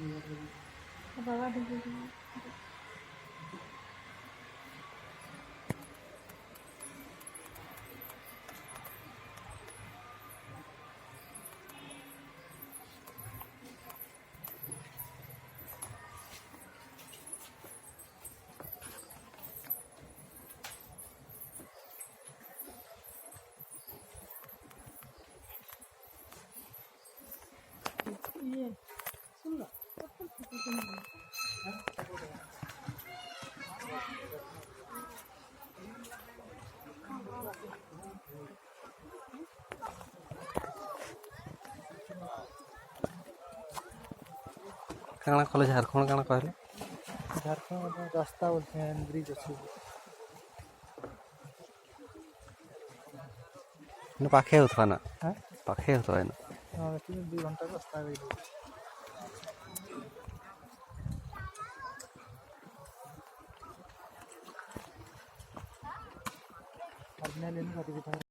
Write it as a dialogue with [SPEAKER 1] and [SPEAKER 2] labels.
[SPEAKER 1] बाबा ढूंढ ये सुन लो
[SPEAKER 2] काଣା कले झारखंड काଣା कहले
[SPEAKER 3] झारखंड रास्ता बोलते हैं ब्रिज अच्छी
[SPEAKER 2] पाखे होता ना
[SPEAKER 3] हाँ
[SPEAKER 2] पाखे होता है ना
[SPEAKER 3] हाँ 2 घंटा रास्ता गई अब मैं लेने का